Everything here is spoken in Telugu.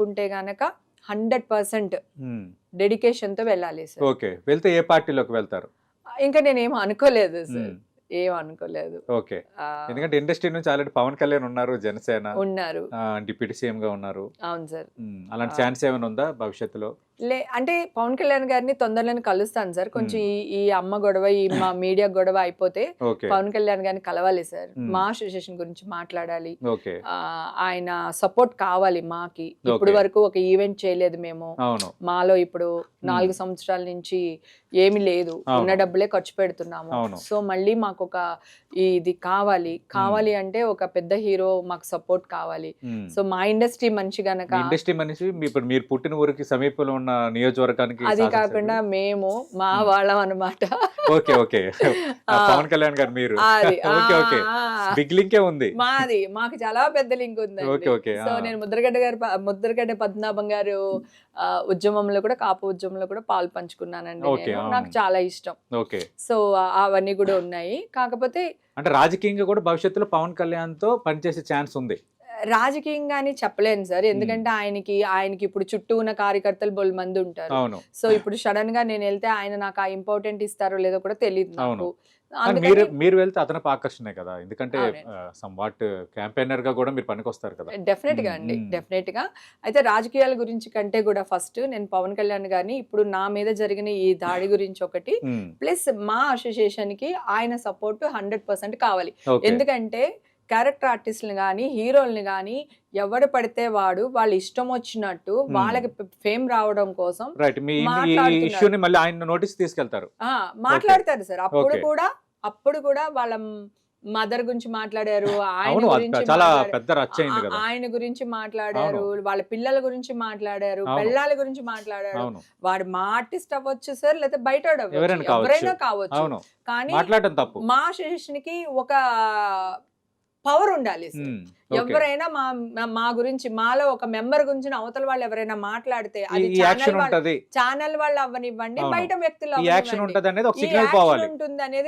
ఉంటే గనక 100% డెడికేషన్‌తో వెళ్ళాలి సార్. ఓకే. వెళ్తే ఏ పార్టీలోకి వెళ్తారు? ఇంకా నేనేం అనుకోలేదు సార్. హ్మ్. ఏం అనుకోలేదు. ఓకే. ఎందుకంటే ఇండస్ట్రీ నుంచి ఆల్రెడీ పవన్ కళ్యాణ్ ఉన్నారు, జనసేన ఉన్నారు. డిప్యూటీ సీఎంగా ఉన్నారు. అవును సార్. అలాంటి ఛాన్స్ ఏమైనా ఉందా భవిష్యత్తులో? అంటే పవన్ కళ్యాణ్ గారిని తొందరలోనే కలుస్తాను సార్. కొంచెం ఈ అమ్మ గొడవ, ఈ మా మీడియా గొడవ అయిపోతే ఓకే. పవన్ కళ్యాణ్ గారిని కలవాలి సార్. మా అసోసియేషన్ గురించి మాట్లాడాలి. ఆయన సపోర్ట్ కావాలి మాకి. ఇప్పుడు వరకు ఒక ఈవెంట్ చేయలేదు మేము. మాలో ఇప్పుడు 4 సంవత్సరాల నుంచి ఏమి లేదు, ఉన్న డబ్బులే ఖర్చు పెడుతున్నాము. సో మళ్ళీ మాకు ఒక ఇది కావాలి అంటే ఒక పెద్ద హీరో మాకు సపోర్ట్ కావాలి. సో మా ఇండస్ట్రీ మంచి గనక, ఇండస్ట్రీ మనిషి ఇప్పుడు మీరు పుట్టిన ఊరికి సమీపంలో ఉన్న నియోజకవర్గానికి, అది కాకుండా మేము మా వాళ్ళం అన్నమాట. Okay okay. పవన్ కళ్యాణ్ గారు మీరు. Okay okay. బిగ్ లింకే ఉంది మాకు చాలా పెద్ద లింక్ ఉంది. Okay okay. సో నేను ముద్రగడ్డ పద్మనాభం గారు ఉద్యమంలో కూడా, కాపు ఉద్యమంలో కూడా పాలు పంచుకున్నానండి. నాకు చాలా ఇష్టం. ఓకే. సో అవన్నీ కూడా ఉన్నాయి. కాకపోతే అంటే రాజకీయంగా కూడా భవిష్యత్తులో పవన్ కళ్యాణ్ తో పనిచేసే ఛాన్స్ ఉంది. రాజకీయంగా అని చెప్పలేను సార్. ఎందుకంటే ఆయనకి ఇప్పుడు చుట్టూ ఉన్న కార్యకర్తలు బోల్ మంది ఉంటారు. సో ఇప్పుడు సడన్ గా నేను వెళ్తే ఆయన నాకు ఆ ఇంపార్టెంట్ ఇస్తారో లేదో కూడా తెలియదు నాకు. మీరు వెళ్తే అతను ఆకర్షణే కదా, ఎందుకంటే సమ్ వాట్ క్యాంపెయినర్ గా కూడా మీరు పనికొస్తారు కదా. డెఫినెట్ గా అండి, డెఫినెట్ గా. అయితే రాజకీయాల గురించి కంటే కూడా ఫస్ట్ నేను పవన్ కళ్యాణ్ గారిని ఇప్పుడు నా మీద జరిగిన ఈ దాడి గురించి ఒకటి, ప్లస్ మా అసోసియేషన్ కి ఆయన సపోర్ట్ 100% కావాలి. ఎందుకంటే క్యారెక్టర్ ఆర్టిస్ట్ని కానీ, హీరోల్ని కానీ ఎవడు పడితే వాళ్ళ ఇష్టం వచ్చినట్టు వాళ్ళకి ఫేమ్ రావడం కోసం మాట్లాడతారు సార్. అప్పుడు కూడా వాళ్ళ మదర్ గురించి మాట్లాడారు, ఆయన గురించి మాట్లాడారు, వాళ్ళ పిల్లల గురించి మాట్లాడారు, పెళ్ళాల గురించి మాట్లాడారు. వాడు మా ఆర్టిస్ట్ అవ్వచ్చు సార్, లేకపోతే బయట ఎవరైనా కావచ్చు. కానీ మా అసోసియేషన్ కి ఒక పవర్ ఉండాలి సార్. ఎవరైనా మా గురించి, మాలో ఒక మెంబర్ గురించి అవతల వాళ్ళు ఎవరైనా మాట్లాడితే అది ఛానల్ వాళ్ళు అవ్వనివ్వండి, బయట వ్యక్తులు ఉంటుంది అనేది